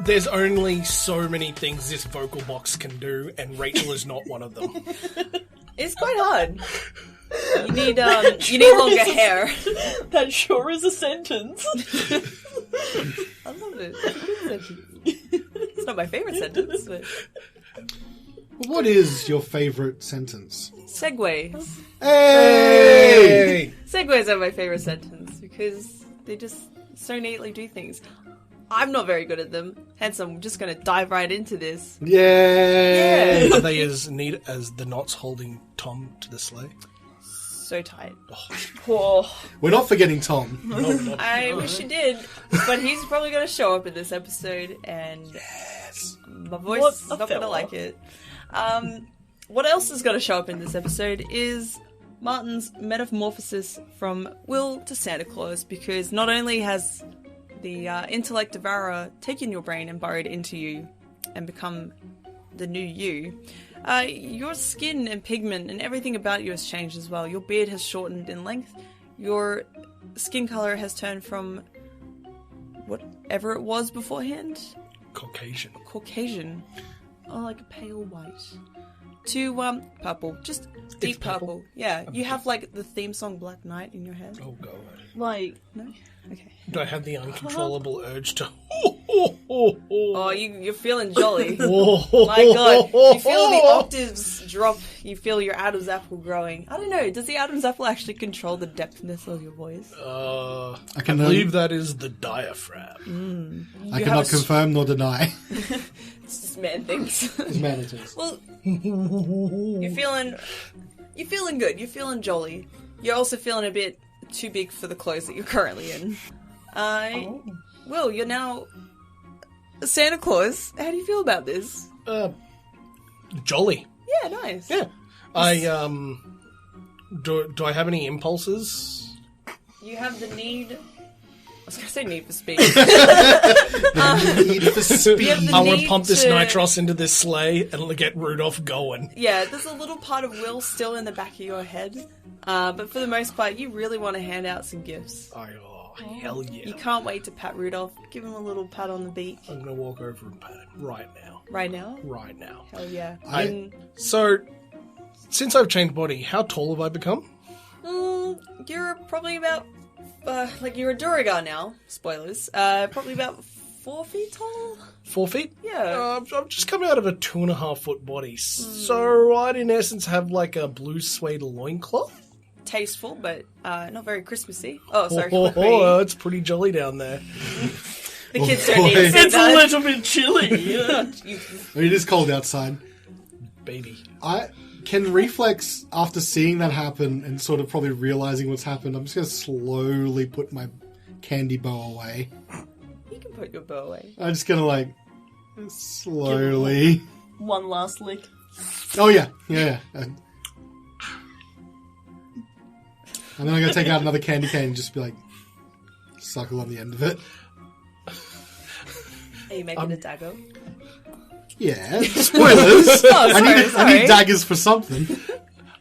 There's only so many things this vocal box can do, and Rachel is not one of them. It's quite hard. You need longer hair. That sure is a sentence. I love it. It's a good sentence. It's not my favourite sentence, but... What is your favourite sentence? Segways. Hey! Segways are my favourite sentence because they just so neatly do things. I'm not very good at them, hence I'm just going to dive right into this. Yay! Are they as neat as the knots holding Tom to the sleigh? So tight. Oh, We're not forgetting Tom. No, I wish you did, but he's probably going to show up in this episode, and my voice What is a not going to fella. like it. What else is going to show up in this episode is Martin's metamorphosis from Will to Santa Claus, because not only has the intellect devourer taken your brain and burrowed into you and become the new you, your skin and pigment and everything about you has changed as well. Your beard has shortened in length. Your skin color has turned from whatever it was beforehand, Caucasian, like a pale white, to purple, just deep purple. Yeah, you have like the theme song Black Knight in your head. Oh, God. like, No? Okay. I have the uncontrollable urge to... Oh, you're feeling jolly. Oh, My God, you feel the octaves drop. You feel your Adam's apple growing. I don't know. Does the Adam's apple actually control the depthness of your voice? I can believe that is the diaphragm. I You cannot have a confirm nor deny. It's just man things. It's managers. Well, you're feeling good. You're feeling jolly. You're also feeling a bit too big for the clothes that you're currently in. Will, you're now Santa Claus. How do you feel about this? Jolly. Yeah, nice. Yeah. Do I have any impulses? You have the need. I was going to say need for speed. Need for speed. You have the I want to need pump this to- nitros into this sleigh and get Rudolph going. Yeah, there's a little part of Will still in the back of your head. But for the most part, you really want to hand out some gifts. Hell yeah. You can't wait to pat Rudolph. Give him a little pat on the beak. I'm going to walk over and pat him right now. Right now? Right now. Hell yeah. I- So, since I've changed body, how tall have I become? You're probably about... you're a Duragar now. Spoilers. Probably about 4 feet tall? 4 feet? Yeah. I'm just coming out of a 2.5 foot body. So I'd in essence have like a blue suede loincloth. Tasteful, but not very Christmassy. Oh, sorry. Oh, it's pretty jolly down there. The kids don't need to see it's a that. little bit chilly. It is cold outside. Baby. Can Reflex, after seeing that happen and sort of probably realizing what's happened, I'm just going to slowly put my candy bow away. You can put your bow away. I'm just going to slowly... One last lick. Oh, yeah. And then I'm going to take out another candy cane and just be like, suckle on the end of it. Are you making a dagger? Yeah, spoilers. I sorry. need daggers for something.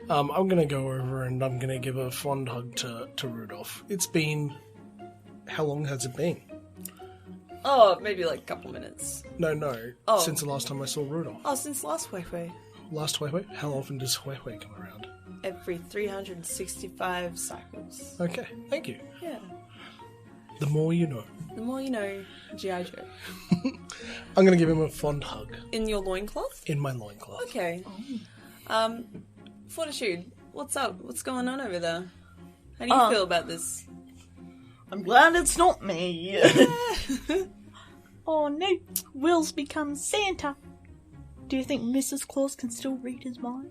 I'm going to go over and I'm going to give a fond hug to Rudolph. It's been... How long has it been? Oh, maybe like a couple minutes. No. Oh. Since the last time I saw Rudolph. Oh, since last Huehue. Last Huehue? How often does Huehue come around? Every 365 cycles. Okay, thank you. Yeah. The more you know. The more you know, G.I. Joe. I'm going to give him a fond hug In your loincloth? in my loincloth. Okay. Fortitude, what's up? What's going on over there? How do you feel about this? I'm glad it's not me. Oh no, Will's become Santa. Do you think Mrs. Claus can still read his mind?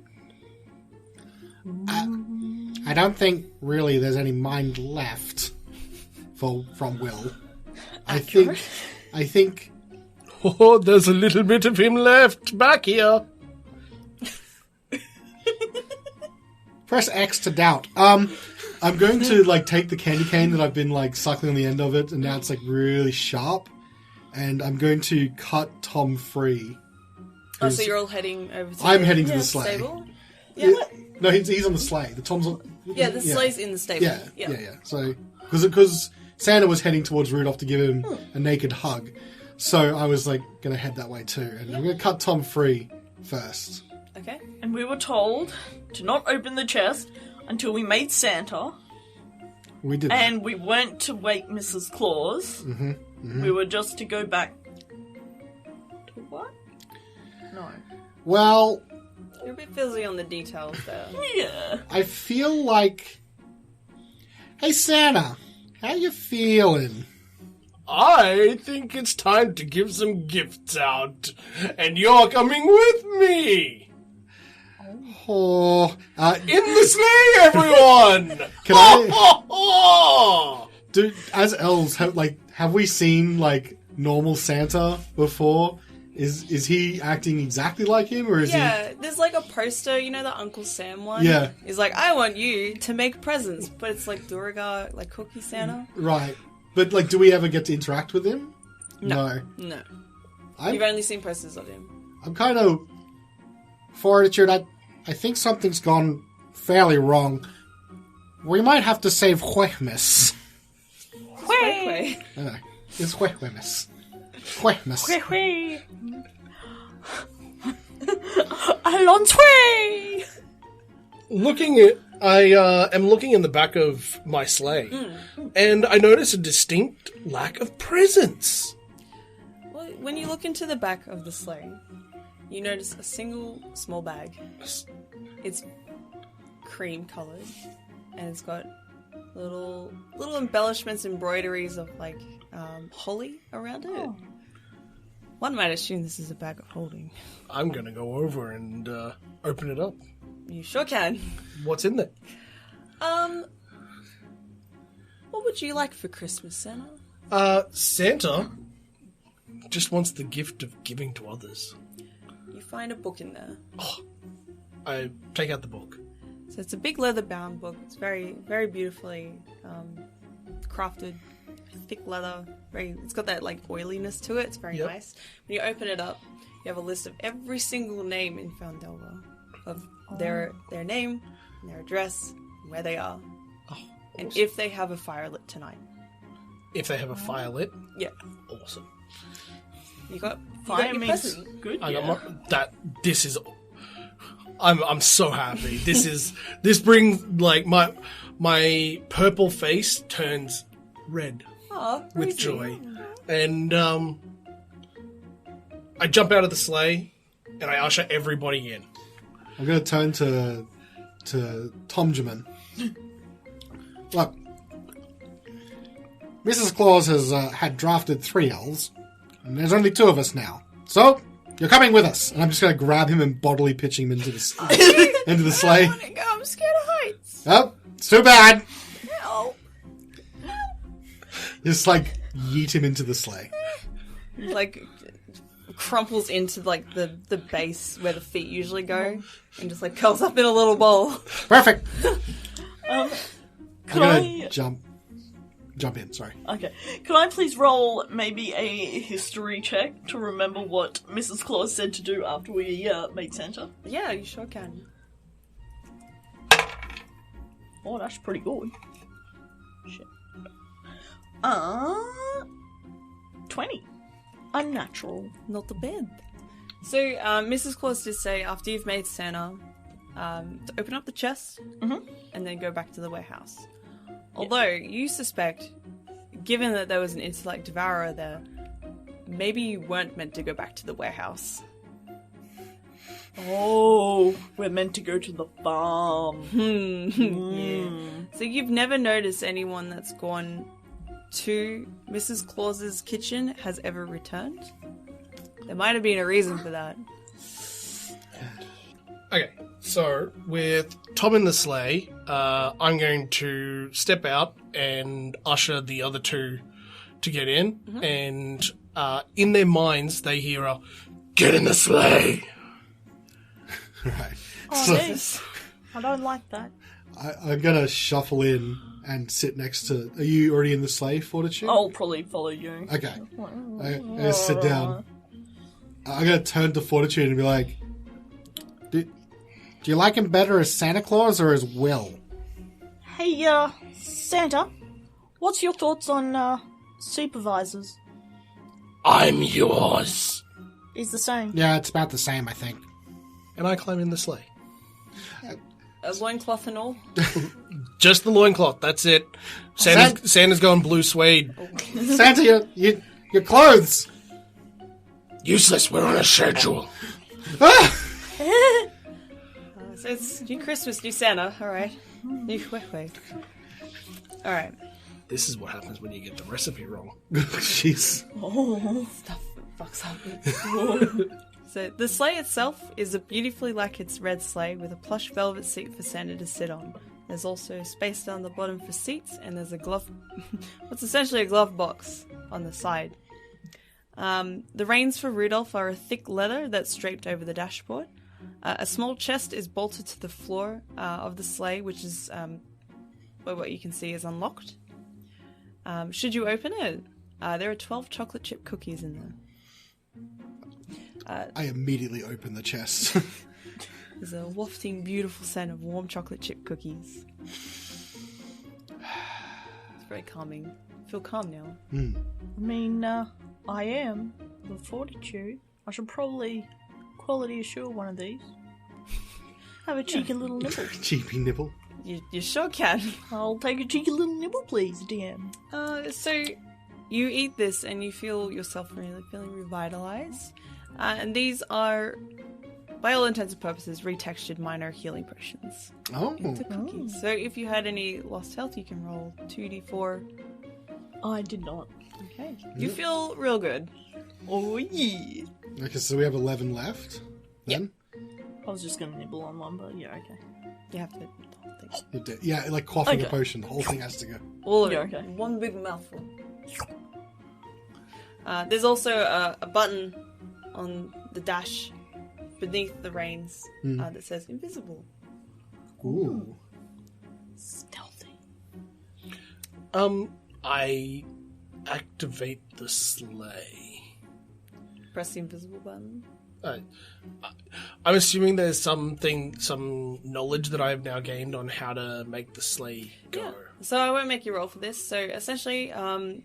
I don't think really there's any mind left from Will. I think Oh, there's a little bit of him left back here. press X to doubt. I'm going to take the candy cane that I've been suckling on the end of it, and now it's really sharp, and I'm going to cut Tom free. Oh, so you're all heading over to I'm the heading to the sleigh. stable? Yeah. No, he's on the sleigh. The Tom's on. Yeah, the sleigh's in the stable. Yeah. So because Santa was heading towards Rudolph to give him a naked hug, So I was like going to head that way too, and I'm going to cut Tom free first. Okay. And we were told to not open the chest until we made Santa, We did. That. and we weren't to wake Mrs. Claus. We were just to go back. To what? No. Well, You're a bit fizzy on the details there. Yeah. I feel like. Hey Santa, how you feeling? I think it's time to give some gifts out, and you're coming with me. Oh, In the sleigh, everyone! Can I- Ho, ho, ho! do as elves have we seen like normal Santa before? Is he acting exactly like him, or is Yeah, there's like a poster, you know, the Uncle Sam one? Yeah. He's like, I want you to make presents, but it's like Duragar, like Cookie Santa. he right? But like, do we ever get to interact with him? No. I'm, You've only seen posters of him. I'm kind of Fortitude. I think something's gone fairly wrong. We might have to save Huemis. Quay. It's Huemis. Huemis. Alonsway! I am looking in the back of my sleigh, and I notice a distinct lack of presents. Well, when you look into the back of the sleigh, you notice a single small bag. It's cream coloured, and it's got little embellishments, embroideries of like holly around it. One might assume this is a bag of holding. I'm gonna go over and open it up. You sure can. What's in there? What would you like for Christmas, Santa? Santa just wants the gift of giving to others. You find a book in there. I take out the book. So it's a big leather-bound book. It's very, very beautifully crafted, thick leather. It's got that like oiliness to it. It's very Yep. nice. When you open it up, you have a list of every single name in Foundelva, of their name, their address, where they are, and if they have a fire lit tonight. If they have a fire lit, Yeah, awesome. you got Fire your means present. good. I Yeah. got this is. I'm so happy. This brings like my purple face turns red Aw, with Rosie. joy, and I jump out of the sleigh and I usher everybody in. I'm going to turn to Tomjamin. Look, Mrs. Claus has had drafted 3 elves, and there's only 2 of us now. So, you're coming with us. And I'm just going to grab him and bodily pitch him into the sleigh. I'm scared of heights. Oh, it's too bad. Help. Just like yeet him into the sleigh. Like crumples into like the base where the feet usually go, and just like curls up in a little ball. Perfect. Can I'm going I... to jump in, sorry. Okay. Can I please roll maybe a history check to remember what Mrs. Claus said to do after we made Santa? Yeah, you sure can. Oh, that's pretty good. Shit. 20. Unnatural. Not the bad. So, Mrs. Claus did say after you've made Santa, to open up the chest and then go back to the warehouse. Although you suspect, given that there was an intellect devourer there, maybe you weren't meant to go back to the warehouse. Oh, we're meant to go to the farm. Yeah. So you've never noticed anyone that's gone to Mrs. Claus's kitchen has ever returned? There might have been a reason for that. Okay, so with Tom in the sleigh, I'm going to step out and usher the other 2 to get in, and in their minds they hear a "Get in the sleigh!" Right. Oh, So nice. I don't like that. I'm going to shuffle in and sit next to... Are you already in the sleigh, Fortitude? I'll probably follow you. Okay. I'm going to sit down. I'm going to turn to Fortitude and be like, do you like him better as Santa Claus or as Will? Hey, Santa, what's your thoughts on supervisors? I'm yours. It's the same. Yeah, it's about the same, I think. And I climb in the sleigh. A loincloth and all. Just the loincloth, that's it. Santa's going blue suede. Santa, your clothes! Useless, we're on a schedule. Ah! So it's new Christmas, new Santa. All right. Wait. All right. This is what happens when you get the recipe wrong. Jeez. Stuff fucks up. So the sleigh itself is a beautifully lacquered red sleigh with a plush velvet seat for Santa to sit on. There's also space down the bottom for seats, and there's a glove, what's essentially a glove box on the side. The reins for Rudolph are a thick leather that's draped over the dashboard. A small chest is bolted to the floor of the sleigh, which is where what you can see is unlocked. Should you open it, there are 12 chocolate chip cookies in there. I immediately open the chest. There's a wafting, beautiful scent of warm chocolate chip cookies. It's very calming. Feel calm now. I mean, I am. With fortitude, I should probably quality assure one of these. Have a cheeky little nibble. Cheapy nibble. You sure can. I'll take a cheeky little nibble, please, DM. So you eat this and you feel yourself really feeling revitalized. And these are, by all intents and purposes, retextured minor healing potions. Oh. The cookies. So if you had any lost health, you can roll 2d4. I did not. Okay. You feel real good. Oh, yeah. Okay, so we have 11 left. Then? I was just going to nibble on one, but yeah, okay. You have to eat the whole thing. You do. Yeah, like coughing a Okay. potion. The whole thing has to go. All of Yeah, it. okay. One big mouthful. There's also a button on the dash beneath the reins that says invisible. Ooh. Stealthy. I activate the sleigh. Press the invisible button. I'm assuming there's some knowledge that I have now gained on how to make the sleigh go. Yeah. So I won't make you roll for this. So essentially,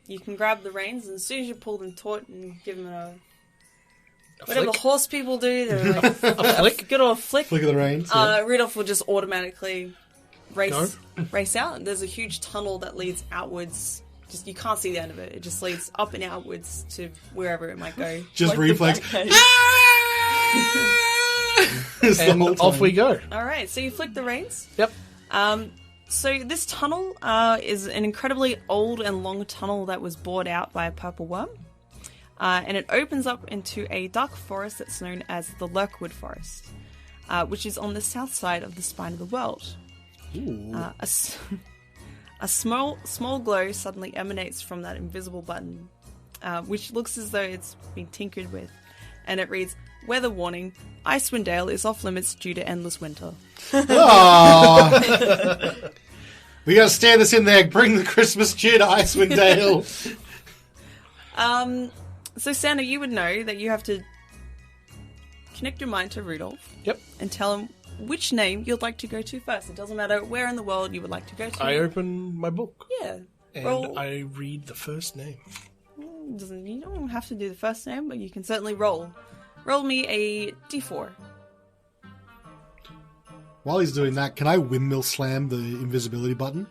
you can grab the reins, and as soon as you pull them taut and give them a whatever flick? horse people do, they're like A flick? good old flick. Flick of the reins. Yeah. Rudolph will just automatically race out. And there's a huge tunnel that leads outwards. Just you can't see the end of it. It just leads up and outwards to wherever it might go. Just Like the reflex. Batcave. It's the And whole off time. we go. All right, so you flick the reins. Yep. So this tunnel is an incredibly old and long tunnel that was bored out by a purple worm. And it opens up into a dark forest that's known as the Lurkwood Forest, which is on the south side of the Spine of the World. A small glow suddenly emanates from that invisible button, which looks as though it's been tinkered with, and it reads, "Weather warning, Icewind Dale is off limits due to endless winter." Aww. We gotta stand this in there. Bring the Christmas cheer to Icewind Dale. So Santa, you would know that you have to connect your mind to Rudolph Yep. and tell him which name you'd like to go to first. It doesn't matter where in the world you would like to go to. I open my book Yeah. and Roll. I read the first name. You don't have to do the first name, but you can certainly roll. Roll me a d4. While he's doing that, can I windmill slam the invisibility button?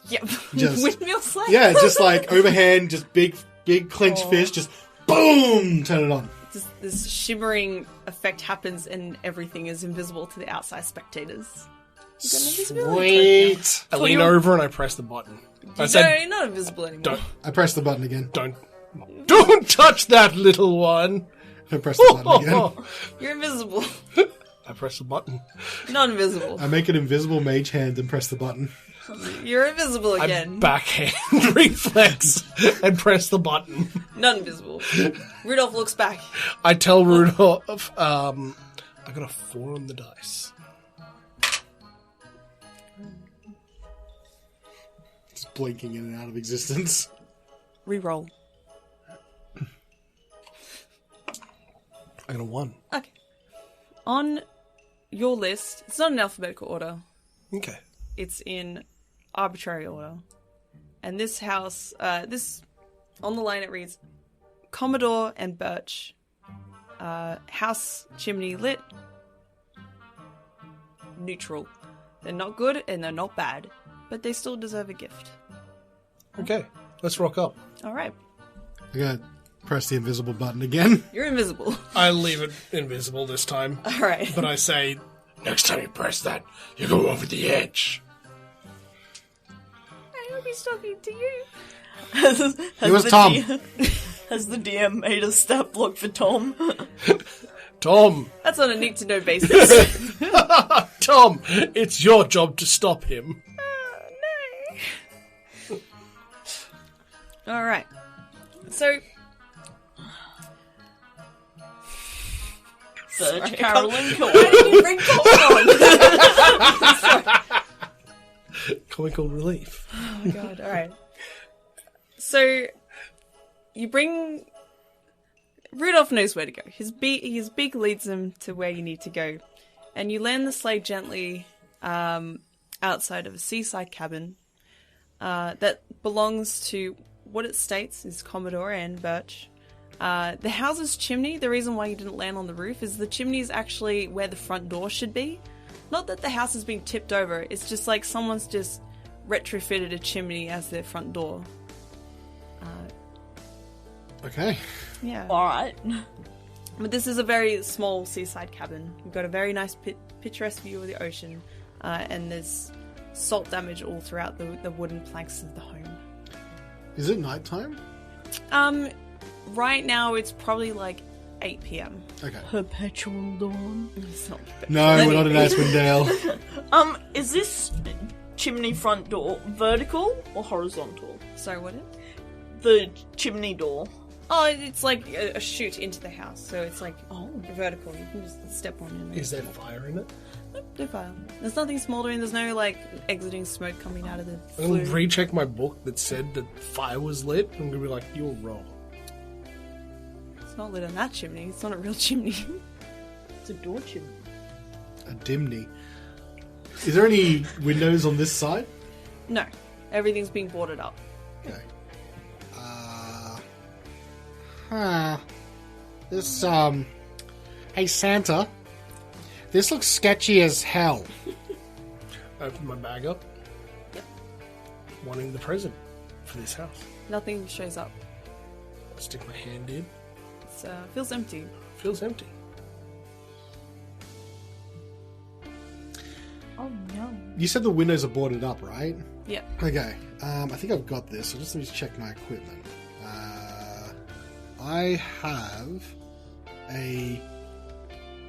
Yep. Just- Windmill slam. Yeah, just like overhand, just big clenched fist, just boom, turn it on. This shimmering effect happens and everything is invisible to the outside spectators. You got an invisibility token. Sweet. I lean you're- over and I press the button. I No, said, you're not invisible anymore. don't, I press the button again. don't touch that little one. I press the button again. You're invisible. I press the button. Not invisible. I make an invisible mage hand and press the button. You're invisible I again. backhand reflex and press the button. Not invisible. Rudolph looks back. I tell Rudolph, I got a 4 on the dice. Just blinking in and out of existence. Reroll. I got a 1. Okay. On your list, it's not in alphabetical order. Okay. It's in arbitrary order. And this house, on the line it reads, Commodore and Birch. House chimney lit. Neutral. They're not good and they're not bad, but they still deserve a gift. Okay, let's rock up. All right. I gotta press the invisible button again. You're invisible. I leave it invisible this time, All right. but I say, next time you press that, you go over the edge. I will be talking to you. It was Tom. Has the DM made a stat block for Tom? Tom, That's on a need-to-know basis. Tom, it's your job to stop him. No. All right. So, Birch, Carolyn, why did you bring Tom on? Comical relief. Oh my god! All right. So, you bring. Rudolph knows where to go. His beak leads him to where you need to go, and you land the sleigh gently outside of a seaside cabin that belongs to what it states is Commodore and Birch. The house's chimney, the reason why you didn't land on the roof is the chimney is actually where the front door should be. Not that the house is being tipped over, it's just like someone's just retrofitted a chimney as their front door. Okay. Yeah. Alright. But this is a very small seaside cabin. You've got a very nice picturesque view of the ocean, and there's salt damage all throughout the wooden planks of the home. Is it nighttime? Right now it's probably like 8 p.m. Okay. Perpetual dawn. It's not No, we're not in Icewind Dale. Is this chimney front door vertical or horizontal? Sorry, what is? The chimney door. Oh, it's like a chute into the house, so it's like Oh. vertical. You can just step on it. Is there fire in it? Nope, no fire. There's nothing smouldering. There's no like exiting smoke coming out of the I'm flue. going to recheck my book that said that fire was lit. I'm going to be like, you're wrong. It's not lit on that chimney. It's not a real chimney. It's a door chimney. A dimney. Is there any windows on this side? No, everything's being boarded up. Okay. This, Hey, Santa. This looks sketchy as hell. I open my bag up. Yep. Wanting the present for this house. Nothing shows up. I stick my hand in. It feels empty. Feels empty. Oh no. You said the windows are boarded up, right? Yeah. Okay. I think I've got this. So just let me check my equipment. I have a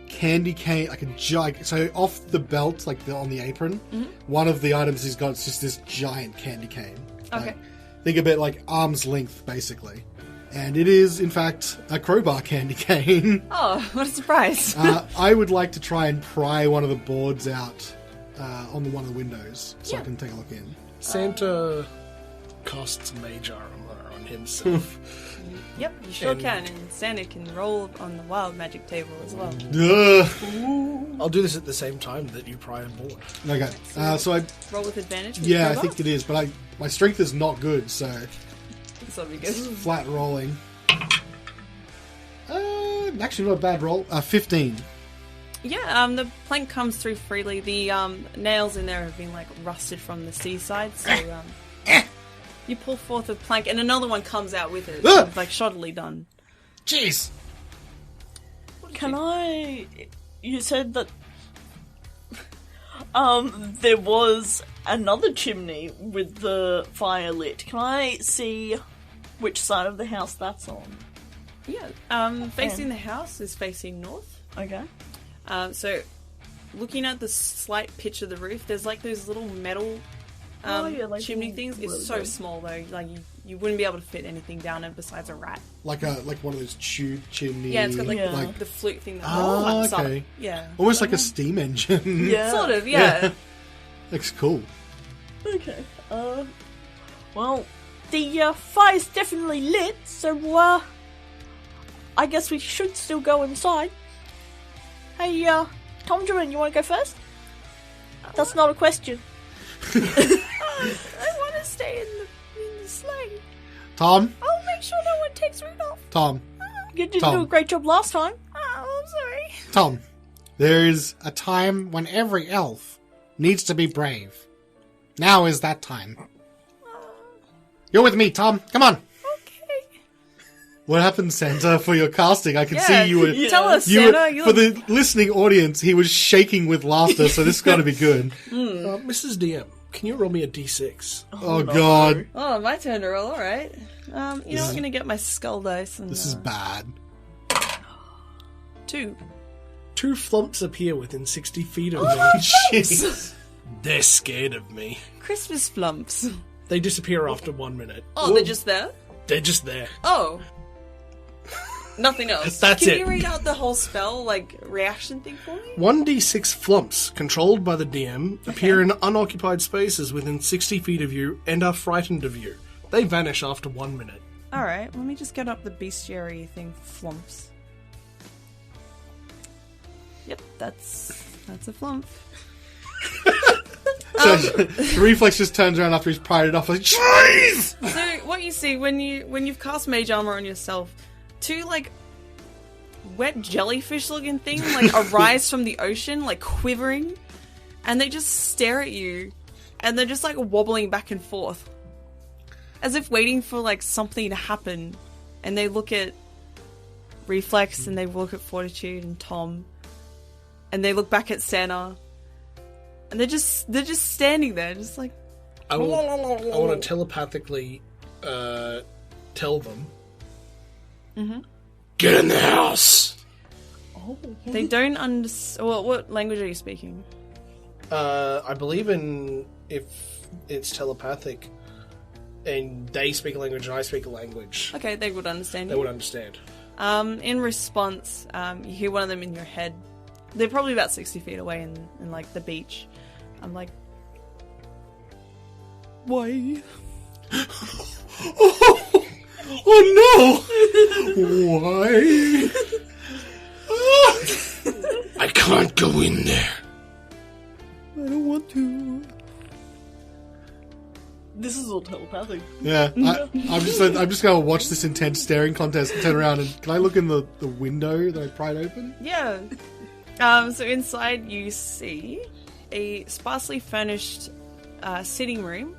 candy cane, like a giant. So off the belt, like on the apron, one of the items he's got is just this giant candy cane. Okay. Like, think of it like arm's length, basically. And it is, in fact, a crowbar candy cane. Oh, what a surprise! I would like to try and pry one of the boards out on one of the windows so I Yeah. can take a look in. Santa casts Mage Armor on himself. Yep, you sure And- can, and Santa can roll on the wild magic table as well. Ugh. I'll do this at the same time that you pry a board. Okay. So I, Roll with advantage. With yeah, I crowbar? think it is, but my strength is not good, so This will be good. flat rolling. Actually, not a bad roll. 15. Yeah, the plank comes through freely. The nails in there have been like rusted from the seaside, so you pull forth a plank, and another one comes out with it. Ah! It's like shoddily done. Jeez. Can I... You said that... there was another chimney with the fire lit. Can I see which side of the house that's on? Yeah, facing the house is facing north. Okay. So, looking at the slight pitch of the roof, there's like those little metal like chimney little things. It's rows so of- small though, like you wouldn't be able to fit anything down it besides a rat. Like one of those tube chimney. Yeah, it's got like, Yeah. the flute thing that Oh, lights okay. up. Yeah, Almost like a steam engine. Yeah. sort of. Yeah. Looks cool. Okay. Well, the fire's definitely lit, so I guess we should still go inside. Hey, Tom Drummond, you want to go first? That's not a question. I want to stay in the sleigh. Tom, I'll make sure no one takes Rudolph. Tom. You didn't Tom. do a great job last time. Oh, I'm sorry. Tom. There is a time when every elf needs to be brave. Now is that time. You're with me, Tom. Come on. Okay. What happened, Santa, for your casting? I can see you were... Tell us, You Santa. were, You for look... the listening audience, he was shaking with laughter, so this has got to be good. Mrs. DM, can you roll me a d6? Oh, God. Oh, my turn to roll. All right. You know, I'm going to get my skull dice. And, This is bad. 2. 2 flumps appear within 60 feet of me. Jeez. They're scared of me. Christmas flumps. They disappear after 1 minute. Oh, they're just there? They're just there. Oh. Nothing else. That's Can it. you read out the whole spell, like, reaction thing for me? 1d6 flumps, controlled by the DM, appear in unoccupied spaces within 60 feet of you and are frightened of you. They vanish after 1 minute. Alright, let me just get up the bestiary thing for flumps. Yep, that's a flump. So the reflex just turns around after he's pried it off, like, jeez! So what you see when you've cast mage armor on yourself, 2 like wet jellyfish looking things like arise from the ocean, like quivering, and they just stare at you, and they're just like wobbling back and forth, as if waiting for like something to happen. And they look at Reflex, and they look at Fortitude and Tom, and they look back at Santa, and they're just standing there, just like. I want to telepathically tell them. Mm-hmm. Get in the house! They don't understand. Well, what language are you speaking? I believe if it's telepathic and they speak a language and I speak a language, Okay, they would understand they you. would understand. In response, you hear one of them in your head. They're probably about 60 feet away in like the beach. I'm like, why? Oh no! Why? I can't go in there. I don't want to. This is all telepathic. Yeah, I'm just gonna watch this intense staring contest and turn around and can I look in the window that I pried open? Yeah. So inside you see a sparsely furnished sitting room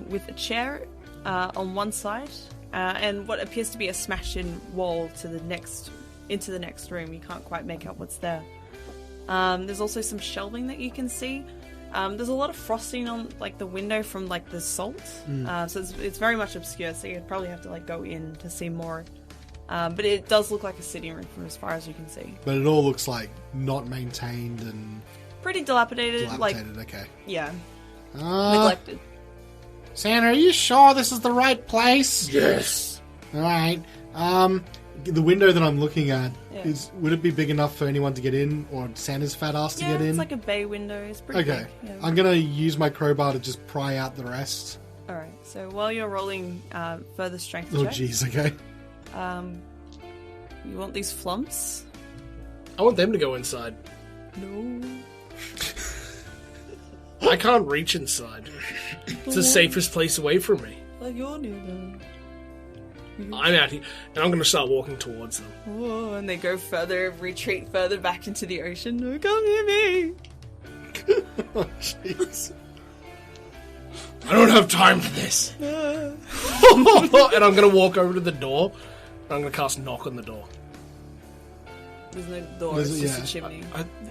with a chair on one side and what appears to be a smashed-in wall into the next room. You can't quite make out what's there. There's also some shelving that you can see. There's a lot of frosting on like the window from like the salt, so it's very much obscure. So you'd probably have to like go in to see more. But it does look like a sitting room from as far as you can see. But it all looks like not maintained and Pretty dilapidated. dilapidated. Like Okay. yeah, neglected. Santa, are you sure this is the right place? Yes. All right. The window that I'm looking at Yeah. would it be big enough for anyone to get in, or Santa's fat ass to Yeah, get in? it's like a bay window. It's pretty Okay. big. Yeah. I'm gonna use my crowbar to just pry out the rest. All right. So while you're rolling further strength Oh check, jeez. Okay. you want these flumps? I want them to go inside. No. I can't reach inside. It's the safest place away from me. Like you're new then. I'm out here, and I'm going to start walking towards them. Oh, and they go further, retreat further back into the ocean. No, come near me. Oh jeez. I don't have time for this. And I'm going to walk over to the door, and I'm going to cast knock on the door. There's no door. There's- It's just yeah. a chimney.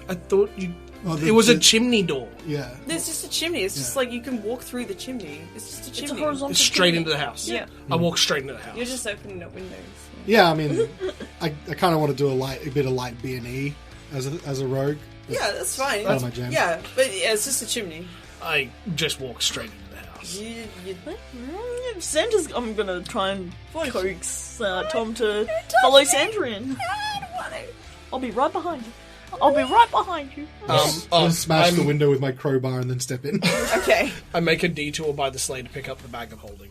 I thought you... Oh, it was a chimney door. Yeah. There's just a chimney. It's just Yeah. like you can walk through the chimney. It's just a It's chimney. a horizontal. It's straight chimney. into the house. Yeah. I walk straight into the house. You're just opening up windows. Yeah. I mean, I kind of want to do a bit of light B&E as a rogue. Yeah, that's fine. Part of my jam. Yeah, but yeah, it's just a chimney. I just walk straight into the house. Santa's. I'm gonna try and coax Tom to follow Santa in. I'll be right behind you. I'll be right behind you. I'll smash the I'm- window with my crowbar and then step in. Okay. I make a detour by the sleigh to pick up the bag of holding.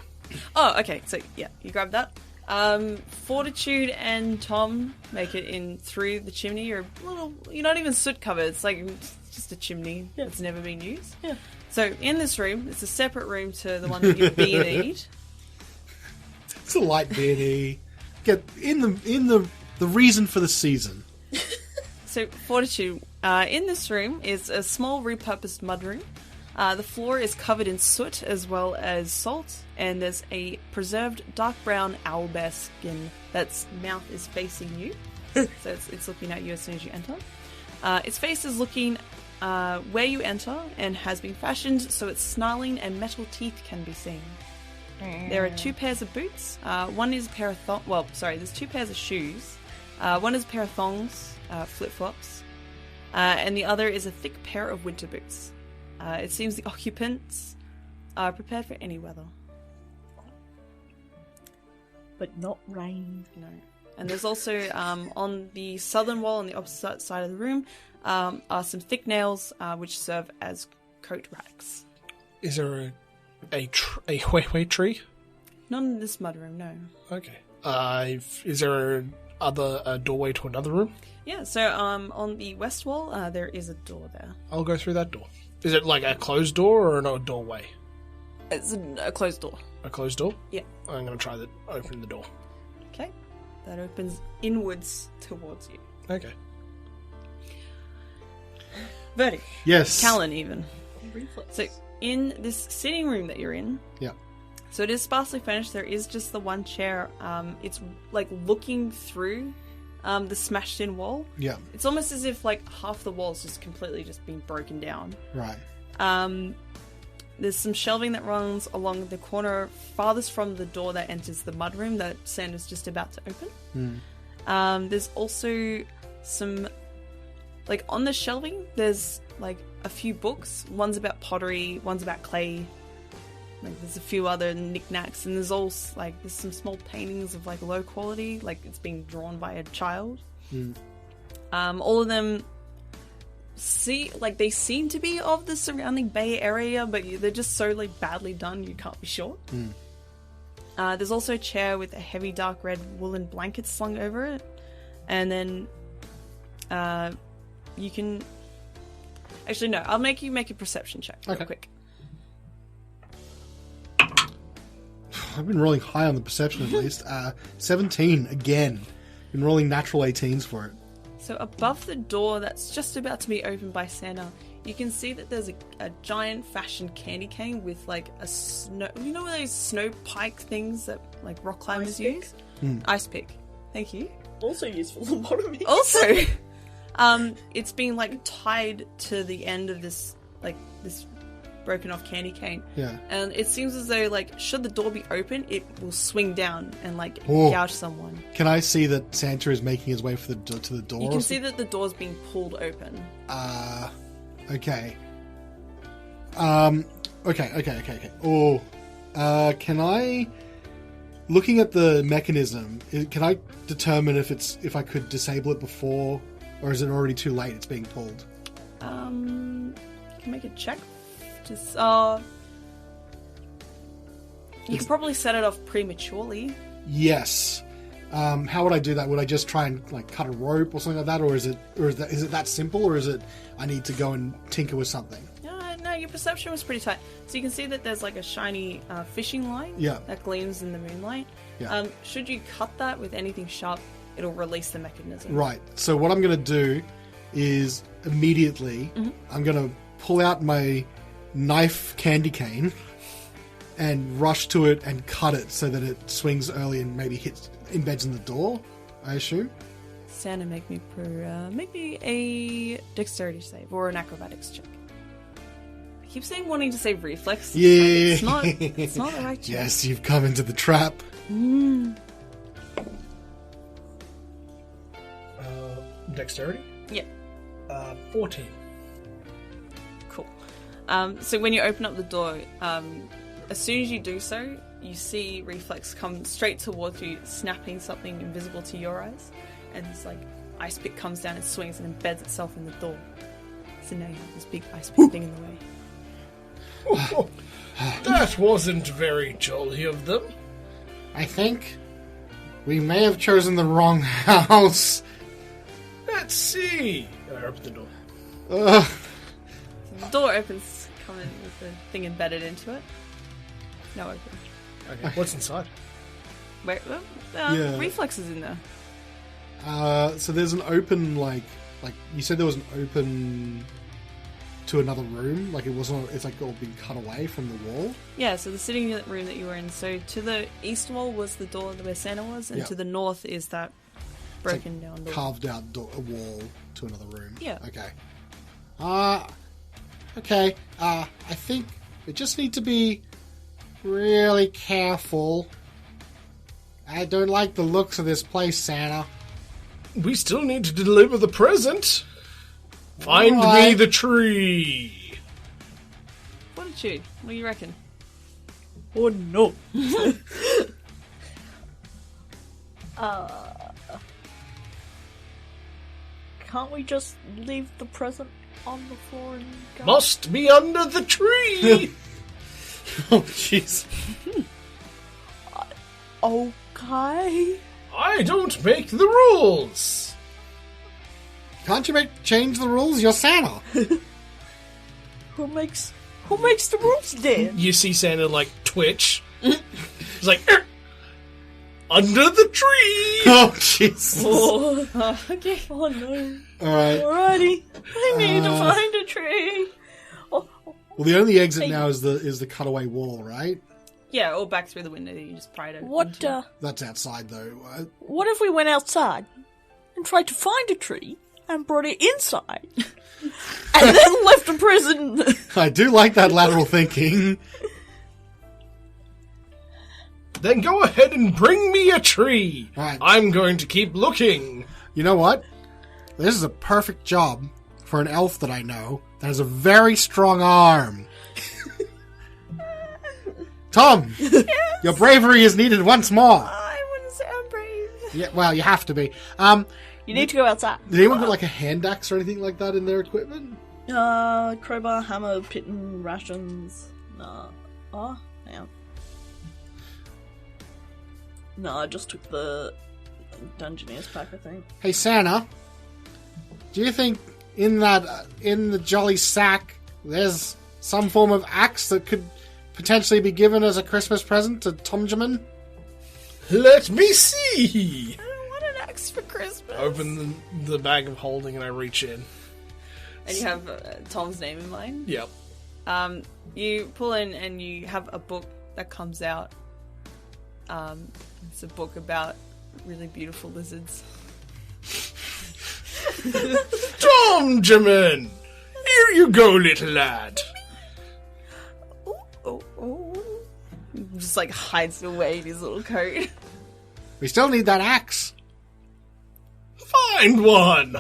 Oh, okay. So yeah, you grab that. Fortitude and Tom make it in through the chimney. You're not even soot covered. It's like it's just a chimney that's never been used. Yeah. So in this room, it's a separate room to the one that you've B&E'd. It's a light beanie. Get in the reason for the season. So, Fortitude, in this room is a small repurposed mudroom. The floor is covered in soot as well as salt, and there's a preserved dark brown owlbear skin that's mouth is facing you. So it's looking at you as soon as you enter. Its face is looking where you enter and has been fashioned so its snarling and metal teeth can be seen. There are 2 pairs of boots. One is a pair of there's 2 pairs of shoes. One is a pair of thongs, flip-flops, and the other is a thick pair of winter boots. It seems the occupants are prepared for any weather. But not rain. No. And there's also, on the southern wall on the opposite side of the room, are some thick nails which serve as coat racks. Is there a huehue tree? Not in this mudroom, no. Okay. Is there a doorway to another room? Yeah, so on the west wall, there is a door there. I'll go through that door. Is it like a closed door or a doorway? It's a closed door. A closed door? Yeah. I'm going to try opening the door. Okay. That opens inwards towards you. Okay. Verdi. Yes. Callan, even. Reflex. So, in this sitting room that you're in, Yeah. so it is sparsely furnished. There is just the one chair. It's like looking through the smashed in wall. Yeah. It's almost as if like half the wall's just completely just been broken down. Right. There's some shelving that runs along the corner farthest from the door that enters the mudroom that Sandra's just about to open. There's also some, like on the shelving, there's like a few books. One's about pottery, one's about clay. Like there's a few other knickknacks, and there's some small paintings of like low quality, like it's being drawn by a child. All of them they seem to be of the surrounding Bay Area, but they're just so like badly done you can't be sure. There's also a chair with a heavy dark red woolen blanket slung over it, and then you can actually no, I'll make you make a perception check real quick. I've been rolling high on the perception at least. 17 again. Been rolling natural 18s for it. So above the door that's just about to be opened by Santa, you can see that there's a giant fashioned candy cane with like a snow... You know those snow pike things that like rock climbers use? Ice pick. Thank you. Also useful lobotomy. Also, it's been like tied to the end of this broken off candy cane. Yeah. And it seems as though like should the door be open, it will swing down and like gouge someone. Can I see that Santa is making his way to the door? You can see that the door's being pulled open. Okay. Okay. Oh, can I, looking at the mechanism, can I determine if I could disable it before, or is it already too late? It's being pulled. You can make a check. Just you could probably set it off prematurely. Yes. How would I do that? Would I just try and like cut a rope or something like that, or is it that simple, or is it I need to go and tinker with something? No, your perception was pretty tight. So you can see that there's like a shiny fishing line that gleams in the moonlight. Yeah. Should you cut that with anything sharp, it'll release the mechanism. Right. So what I'm going to do is immediately I'm going to pull out my knife candy cane and rush to it and cut it so that it swings early and maybe embeds in the door, I assume. Santa, make me a dexterity save or an acrobatics check. I keep saying wanting to say reflex. Yeah. It's not the right check. Yes, you've come into the trap. Dexterity? Yeah. 14. Cool. So when you open up the door, as soon as you do so, you see Reflex come straight towards you, snapping something invisible to your eyes, and this like ice pick comes down and swings and embeds itself in the door. So now you have this big ice pick thing in the way. That wasn't very jolly of them. I think we may have chosen the wrong house. Let's see. I open the door. So the door opens, coming with the thing embedded into it. No open. Okay, what's inside? Wait, Yeah. reflexes in there. So there's an open, like you said there was an open to another room. Like it's like all been cut away from the wall. Yeah, so the sitting room that you were in. So to the east wall was the door where Santa was, and Yeah. to the north is that broken down door. Carved out a wall to another room. Yeah. Okay. Okay. I think we just need to be really careful. I don't like the looks of this place, Santa. We still need to deliver the present. Find me Alright. the tree. Fortitude. What do you reckon? Oh no. Can't we just leave the present on the floor and go? Must be under the tree. Oh, jeez. Okay. I don't make the rules. Can't you change the rules? You're Santa. Who makes the rules then? You see Santa like twitch. He's like, under the tree. Oh, jeez. Okay. Oh no. All right. Alrighty. I need to find a tree. Oh, Well, the only exit now is the cutaway wall, right? Yeah, or back through the window that you just pried it. what That's outside, though. what if we went outside and tried to find a tree and brought it inside and then left the present? I do like that lateral thinking. Then go ahead and bring me a tree. Right. I'm going to keep looking. You know what? This is a perfect job for an elf that I know that has a very strong arm. Tom, your bravery is needed once more. I wouldn't say I'm brave. Yeah, well, you have to be. You need to go outside. Did anyone got like a hand axe or anything like that in their equipment? Crowbar, hammer, pitten, rations. No. Oh, hang on. No, I just took the Dungeoneers pack, I think. Hey, Santa, do you think in the jolly sack there's some form of axe that could potentially be given as a Christmas present to Tomjamin? Let me see. I don't want an axe for Christmas. Open the bag of holding and I reach in. And you have Tom's name in mind. Yep. You pull in and you have a book that comes out. It's a book about really beautiful lizards. Tomjamin! Here you go, little lad. Oh. Just like hides away in his little coat. We still need that axe. Find one.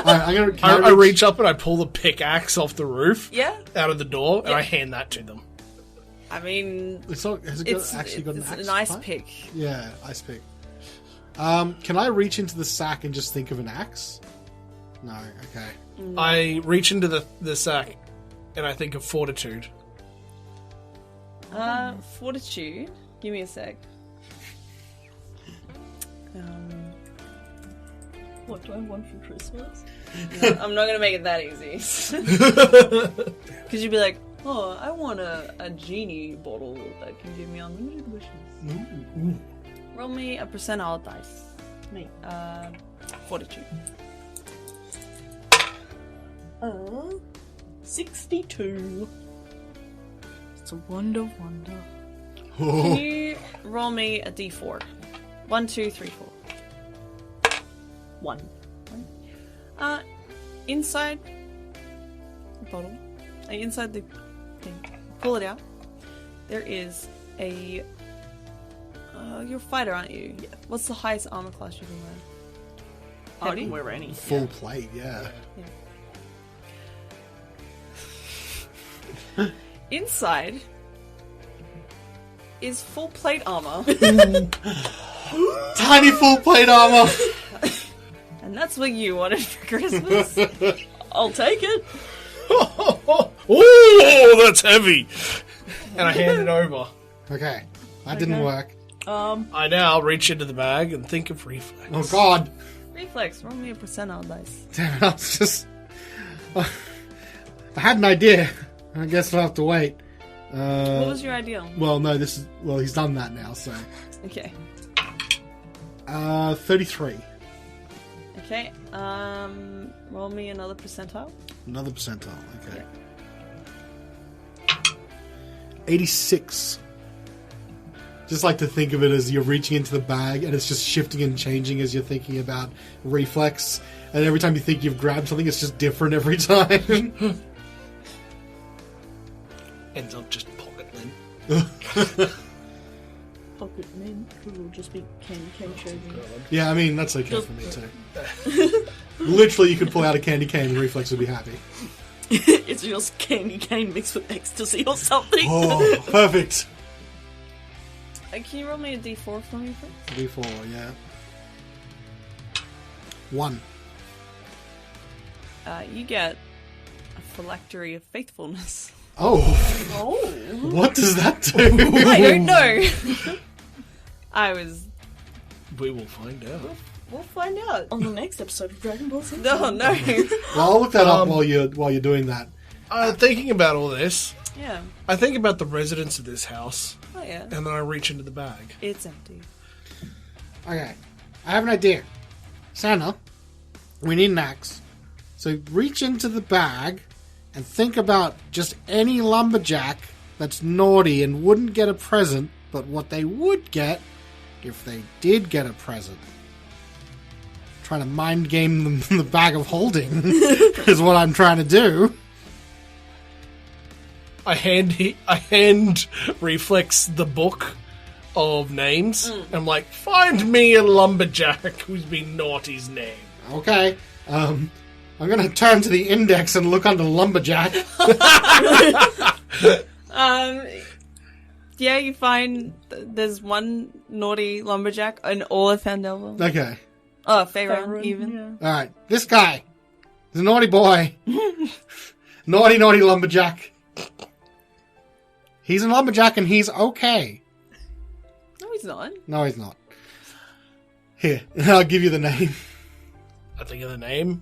I reach up and I pull the pickaxe off the roof Yeah? out of the door and Yeah. I hand that to them. I mean, It's not. Has it it's actually got an axe? an ice pipe? pick. Yeah, ice pick. Can I reach into the sack and just think of an axe? No. Okay. I reach into the sack and I think of fortitude. Fortitude. Give me a sec. What do I want for Christmas? I'm not gonna make it that easy. Because you'd be like, oh, I want a genie bottle that can give me unlimited wishes. Roll me a percentile dice. Me. Fortitude. 62. It's a wonder. Can you roll me a d4? 1, 2, 3, 4. 1. Inside the bottle, inside the thing, pull it out. There is a. You're a fighter, aren't you? Yeah. What's the highest armor class you can wear? I Party? didn't wear any. Full plate. Yeah. Inside is full plate armor, Tiny full plate armor. and that's what you wanted for Christmas. I'll take it. Oh, that's heavy. And I hand it over. Okay, that didn't work. I now reach into the bag and think of reflex. Oh God! Reflex, roll me a percentile dice. Damn it! I was just. I had an idea. I guess I'll have to wait. What was your ideal? Well, no, this is... Well, he's done that now, so... Okay. 33. Okay. Roll me another percentile. Another percentile, okay. 86. Just like to think of it as you're reaching into the bag and it's just shifting and changing as you're thinking about reflex. And every time you think you've grabbed something, it's just different every time. Ends up just pocket lint. Pocket mint, who will just be candy cane shaving. Yeah, I mean, that's okay for me too. Literally, you could pull out a candy cane and reflex would be happy. It's just candy cane mixed with ecstasy or something. Oh, perfect. Can you roll me a d4 for me, please? D4, yeah. 1. You get a phylactery of faithfulness. Oh, Oh. what does that do? I don't know. I was... We will find out. We'll find out. On the next episode of Dragon Ball Z. No, no. Well, I'll look that up while you're doing that. Thinking about all this, Yeah. I think about the residents of this house, Oh, yeah. and then I reach into the bag. It's empty. Okay, I have an idea. Santa, we need an axe. So reach into the bag and think about just any lumberjack that's naughty and wouldn't get a present, but what they would get if they did get a present. Trying to mind game them the bag of holding is what I'm trying to do. I hand Reflex the book of names. I'm like, find me a lumberjack who's been naughty's name. Okay, I'm going to turn to the index and look under lumberjack. Yeah, you find there's one naughty lumberjack in all of Fandelver. Okay. Oh, Faerun, Faerun, even. yeah. Alright, this guy is a naughty boy. Naughty lumberjack. He's a lumberjack and he's okay. No, he's not. No, he's not. Here, I'll give you the name. I think of the name.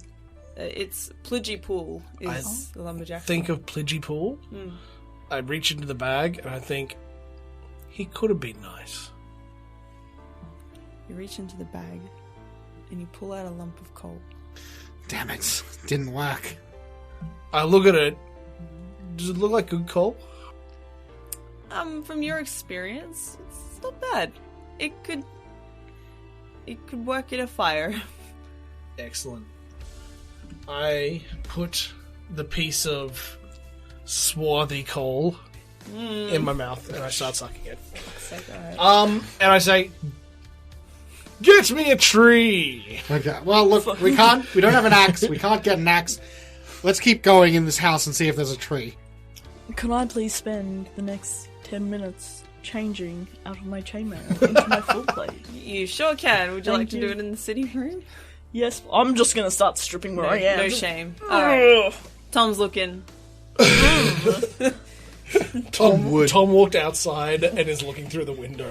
It's Plidgy is the lumberjack. Think of Plidgypool. I reach into the bag and I think, he could have been nice. You reach into the bag and you pull out a lump of coal. Damn it, didn't work. I look at it. Does it look like good coal? From your experience, it's not bad. It could work in a fire. Excellent. I put the piece of swarthy coal in my mouth and I start sucking it. Alright. And I say, get me a tree! Okay, well look, we don't have an axe, we can't get an axe. Let's keep going in this house and see if there's a tree. Could I please spend the next 10 minutes changing out of my chainmail into my full plate? You sure can. Would you Thank like to you. do it in the sitting room? Yes, I'm just gonna start stripping where I am. No shame. Alright. Tom's looking. Tom would. Tom walked outside and is looking through the window.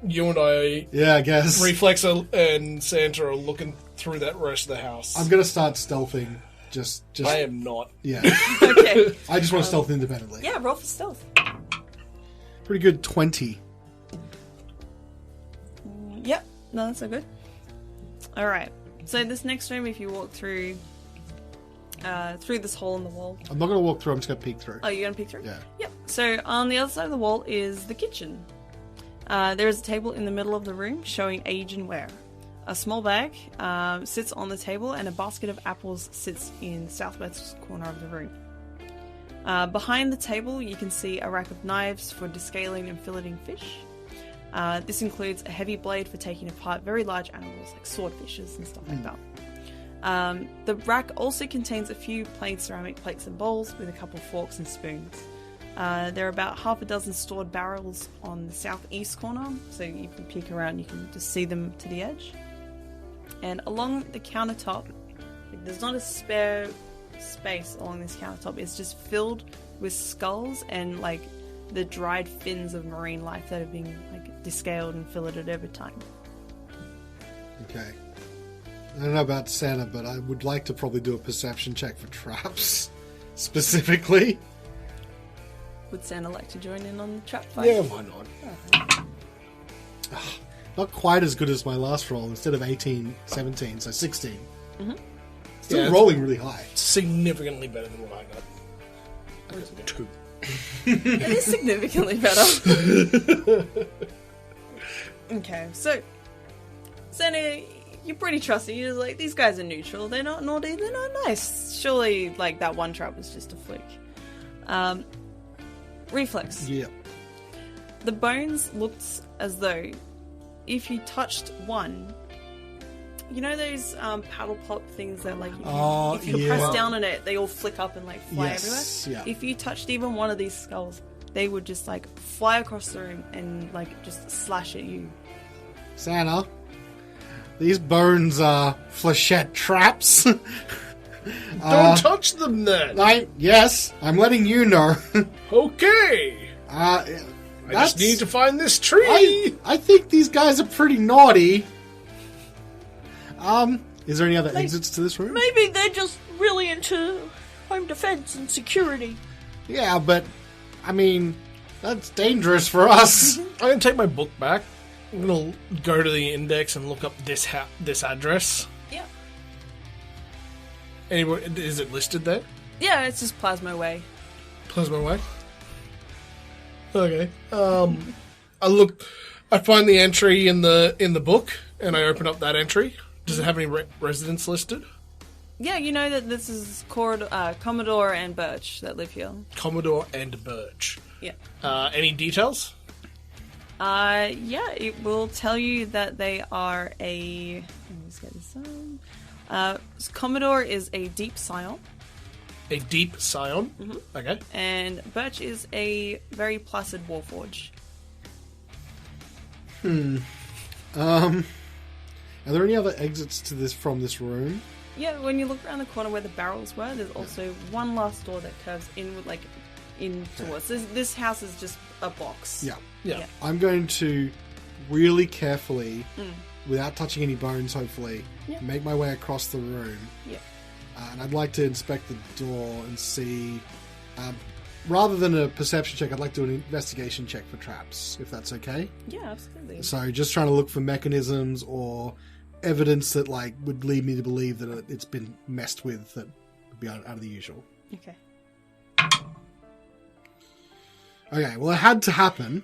You and I, Yeah, I guess. Reflex and Santa are looking through that rest of the house. I'm gonna start stealthing. Just I am not. yeah. Okay. I just want to stealth independently. Yeah, roll for stealth. Pretty good 20. Yep. No, that's so good. Alright. So this next room, if you walk through this hole in the wall. I'm not gonna walk through, I'm just gonna peek through. Oh, you're gonna peek through? Yeah. Yep. So on the other side of the wall is the kitchen. There is a table in the middle of the room showing age and wear. A small bag sits on the table and a basket of apples sits in the southwest corner of the room. Behind the table you can see a rack of knives for descaling and filleting fish. This includes a heavy blade for taking apart very large animals like swordfishes and stuff like that. The rack also contains a few plain ceramic plates and bowls with a couple of forks and spoons. There are about half a dozen stored barrels on the southeast corner, so you can peek around, you can just see them to the edge. And along the countertop, there's not a spare space along this countertop, it's just filled with skulls and like the dried fins of marine life that have been like descaled and filleted over time. Okay. I don't know about Santa, but I would like to probably do a perception check for traps. specifically. Would Santa like to join in on the trap fight? Yeah, why not? Not quite as good as my last roll. Instead of 18, 17, so 16. Mm-hmm. Still Yeah, rolling really high. Significantly better than what I got. I got 2. It is significantly better. Okay, so Santa, you're pretty trusty. You're just like, these guys are neutral. They're not naughty. They're not nice. Surely, like, that one trap was just a fluke. Reflex. Yeah. The bones looked as though if you touched one, you know those paddle pop things that like if you yeah. press down on it, they all flick up and like fly Yes, everywhere. yeah. If you touched even one of these skulls, they would just like fly across the room and like just slash at you. Santa, these bones are flechette traps. Don't touch them then! Yes, I'm letting you know. Okay! I just need to find this tree! I think these guys are pretty naughty. Is there any other exits to this room? Maybe they're just really into home defense and security. Yeah, but I mean, that's dangerous for us. I'm gonna take my book back. I'm gonna go to the index and look up this address. Yeah. Anyway, is it listed there? Yeah, it's just Plasma Way. Plasma Way. Okay. I find the entry in the book, and I open up that entry. Does it have any residents listed? Yeah, you know that this is Commodore and Birch that live here. Commodore and Birch. Yeah. Any details? Yeah, it will tell you that they are a... Let me just get this on. Commodore is a deep scion. A deep scion? Mm-hmm. Okay. And Birch is a very placid warforge. Are there any other exits to this from this room? Yeah, when you look around the corner where the barrels were, there's also one last door that curves inward, like in towards. This house is just a box. Yeah. Yeah. I'm going to really carefully, without touching any bones, hopefully, make my way across the room. Yeah. And I'd like to inspect the door and see. Rather than a perception check, I'd like to do an investigation check for traps, if that's okay. Yeah, absolutely. So just trying to look for mechanisms or evidence that like would lead me to believe that it's been messed with that would be out of the usual. Okay. Okay, well it had to happen.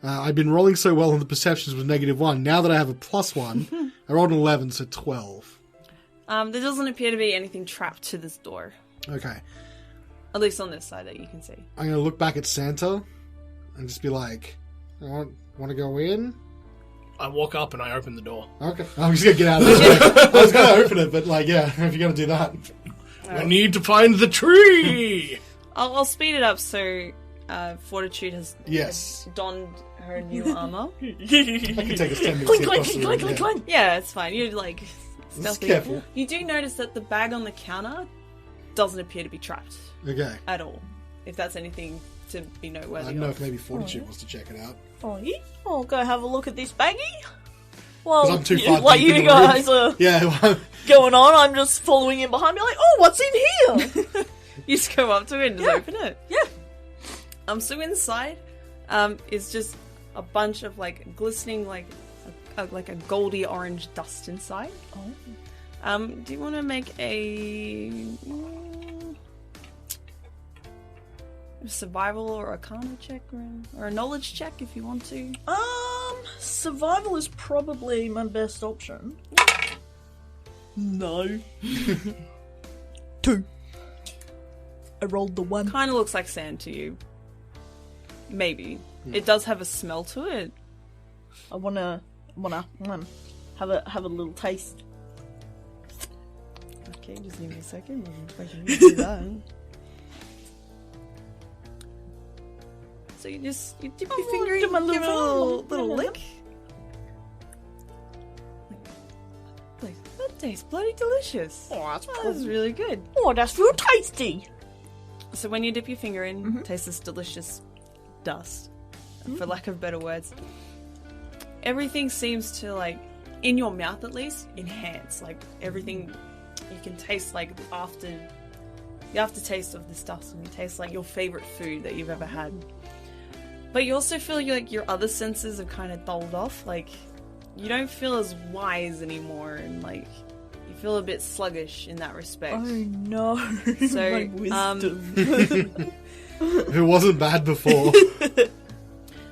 I've been rolling so well on the perceptions with -1. Now that I have a +1, I rolled an 11, so 12. There doesn't appear to be anything trapped to this door. Okay. At least on this side that you can see. I'm going to look back at Santa and just be like, want to go in? I walk up and I open the door. Okay. I'm just going to get out of this way. I was going to open it, but like, yeah, if you're going to do that. I need to find the tree! I'll speed it up so Fortitude has Yes. donned her new armor. I can take us 10 minutes Clink, to get clink, across the clink, room, clink, yeah. clink. Yeah, it's fine. You're like Just stealthy. careful. You do notice that the bag on the counter doesn't appear to be trapped Okay. at all. If that's anything to be noteworthy I don't know of. if maybe Fortitude wants to check it out. Oh, yeah? I'll go have a look at this baggie. Well, 'Cause I'm too far like deep in you the room. guys are Yeah, well, going on, I'm just following in behind me like, oh, what's in here? You just go up to it and just Yeah. open it. Yeah. So inside, is just a bunch of like glistening, like a goldy orange dust inside. Oh. Do you want to make a survival or arcana check or a knowledge check if you want to? Survival is probably my best option. No. 2. I rolled the 1. Kind of looks like sand to you. Maybe. It does have a smell to it. I wanna have a little taste. Okay, just give me a second. I can do that. So you dip your finger in, do my give it a little- little lick. Like, that tastes bloody delicious. Oh, that's That's really good. Oh, that's real tasty. So when you dip your finger in, taste this delicious dust, for lack of better words. Everything seems to, like, in your mouth at least, enhance. Like, everything, you can taste, like, after the aftertaste of this dust, and you taste like your favorite food that you've ever had. But you also feel like your other senses are kind of dulled off. Like, you don't feel as wise anymore, and like you feel a bit sluggish in that respect. Oh no. So, My wisdom. Who wasn't bad before.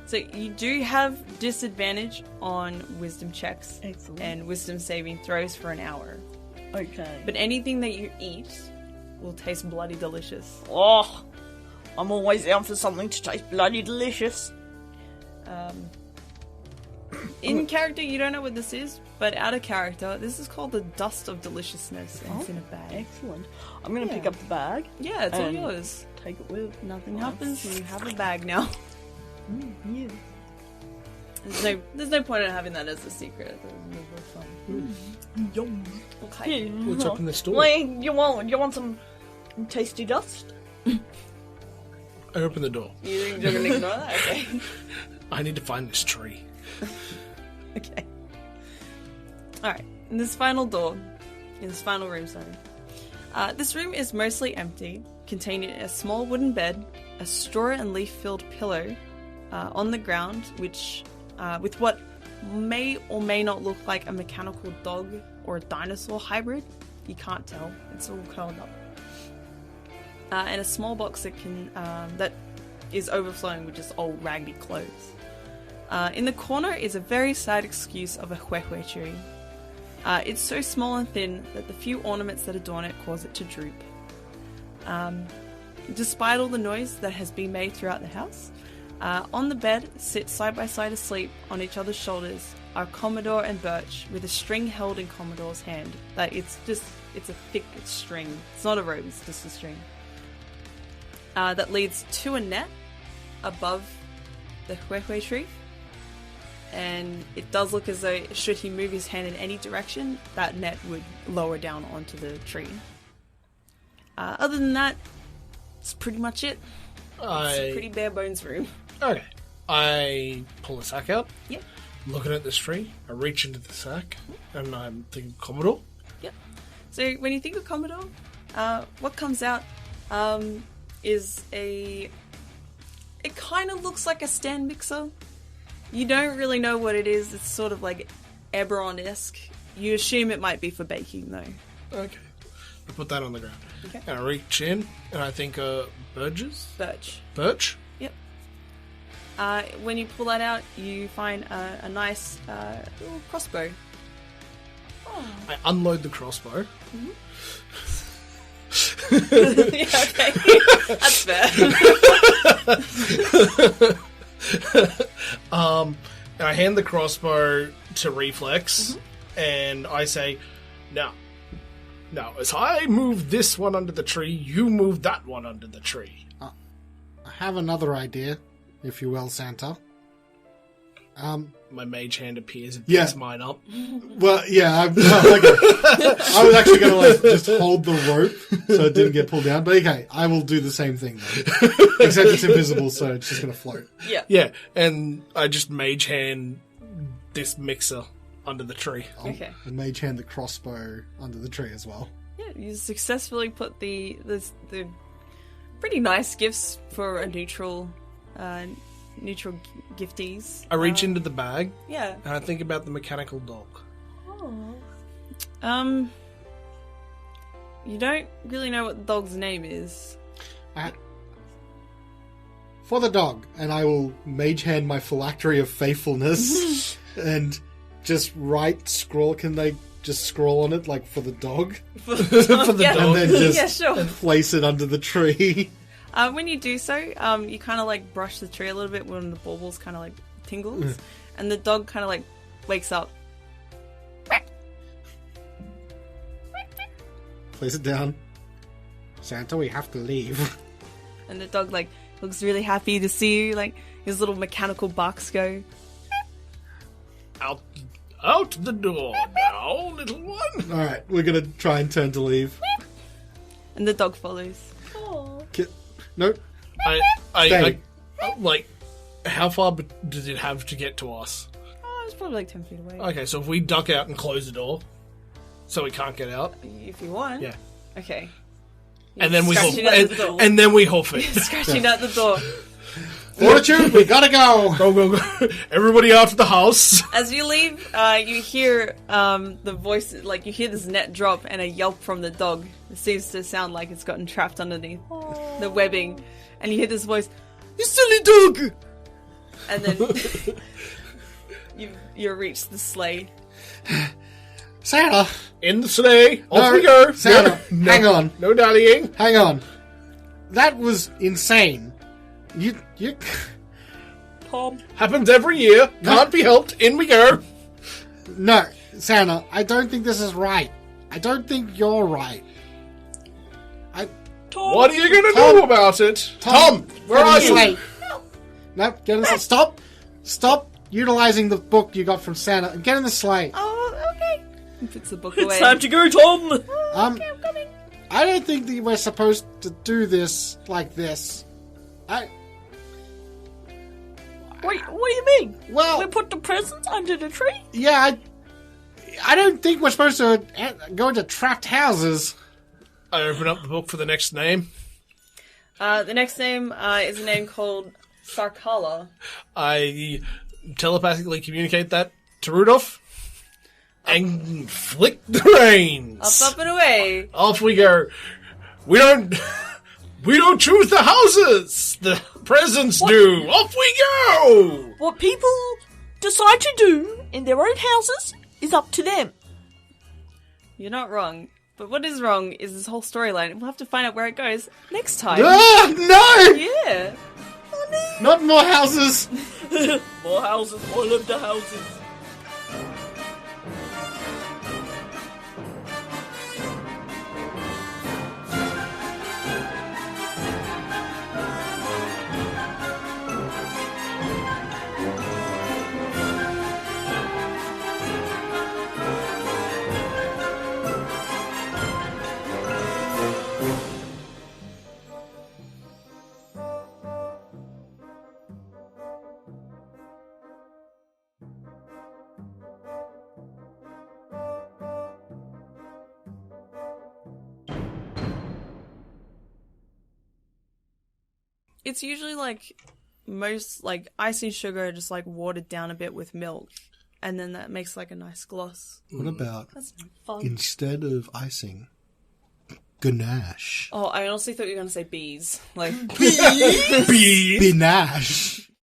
So you do have disadvantage on wisdom checks Excellent. and wisdom saving throws for an hour. Okay. But anything that you eat will taste bloody delicious. Oh, I'm always down for something to taste bloody delicious. In character, you don't know what this is, but out of character, this is called the Dust of Deliciousness, and it's in a bag. Excellent. I'm gonna pick Yeah. up the bag. Yeah, it's all And- yours. Take it with. Nothing happens, and you have a bag now. Yeah. There's no point in having that as a secret. It's fun. Yum. Okay. What's up in the store? Wait, you want some tasty dust? I open the door. You think you're gonna ignore that? Okay. I need to find this tree. Okay. Alright, in this final door, in this final room, sorry. This room is mostly empty, containing a small wooden bed, a straw and leaf filled pillow on the ground, which, with what may or may not look like a mechanical dog or a dinosaur hybrid. You can't tell, it's all curled up. And a small box that is overflowing with just old raggedy clothes. In the corner is a very sad excuse of a huehue tree. It's so small and thin that the few ornaments that adorn it cause it to droop. Despite all the noise that has been made throughout the house, on the bed, sit side by side asleep on each other's shoulders, are Commodore and Birch, with a string held in Commodore's hand. It's a thick string. It's not a rope, it's just a string. That leads to a net above the huehue tree. And it does look as though, should he move his hand in any direction, that net would lower down onto the tree. Other than that, it's pretty much it. It's a pretty bare bones room. Okay. I pull the sack out. Yep. Looking at this tree, I reach into the sack, and I'm thinking Commodore. Yep. So when you think of Commodore, what comes out is it kind of looks like a stand mixer. You don't really know what it is. It's sort of like Eberron-esque. You assume it might be for baking, though. Okay. I put that on the ground. Okay. And I reach in, and I think, Birch? Birch. Yep. When you pull that out, you find a nice little crossbow. I unload the crossbow. Yeah, okay. That's fair. And I hand the crossbow to Reflex, and I say, Now, as I move this one under the tree, you move that one under the tree. I have another idea, if you will, Santa. My mage hand appears and Yeah. picks mine up. Well, yeah, I was actually going to just hold the rope so it didn't get pulled down. But okay, I will do the same thing then. Except it's invisible, so it's just going to float. Yeah. Yeah, and I just mage hand this mixer under the tree. Okay. And mage hand the crossbow under the tree as well. Yeah, you successfully put the pretty nice gifts for a neutral gifties. I reach into the bag, Yeah. and I think about the mechanical dog. You don't really know what the dog's name is. For the dog, and I will mage hand my phylactery of faithfulness and just scroll. Can they just scroll on it, like, for the dog? For the Yeah. dog. And then just Yeah, sure. place it under the tree. When you do so, you kind of like brush the tree a little bit when the baubles kind of like tingles, and the dog kind of like wakes up. Place it down. Santa, we have to leave. And the dog like looks really happy to see you. Like his little mechanical barks go. Out the door now, little one. Alright, we're going to try and turn to leave. And the dog follows. Nope. I Stay. like, how far does it have to get to us? Oh, it's probably like 10 feet away. Okay, so if we duck out and close the door, so we can't get out. If you want. Yeah. Okay. And then we hoof Scratching out the door. and then we hoof it. Scratching out the door. Fortitude, we gotta go. Go. Everybody out of the house. As you leave, you hear the voice, like you hear this net drop and a yelp from the dog. It seems to sound like it's gotten trapped underneath the webbing. And you hear this voice, "You silly dog!" And then you reach the sleigh. Santa. In the sleigh. Off No, we go. Santa, hang on. No dallying. Hang on. That was insane. You... Tom. Happens every year. Can't be helped. In we go. No, Santa, I don't think this is right. I don't think you're right. Tom. What are you going to Tom. do about it? Tom, where are you? No, get in the sleigh. Stop utilizing the book you got from Santa. Get in the sleigh. Oh, okay. He puts the book away. It's time to go, Tom. Um, I don't think that we're supposed to do this like this. Wait, what do you mean? Well, We put the presents under the tree? yeah, I don't think we're supposed to go into trapped houses. I open up the book for the next name. The next name is a name called Sarkala. I telepathically communicate that to Rudolph. And flick the reins. Up and away. Off we go. We don't choose the houses. The presents do. Off we go. What people decide to do in their own houses is up to them. You're not wrong. But what is wrong is this whole storyline. We'll have to find out where it goes next time. Ah, no! Yeah. Not more houses! More houses, more lived houses. It's usually like most like icing sugar just like watered down a bit with milk. And then that makes like a nice gloss. What about, That's fun. instead of icing, ganache? Oh, I honestly thought you were going to say bees. Like, Bees. Ganache.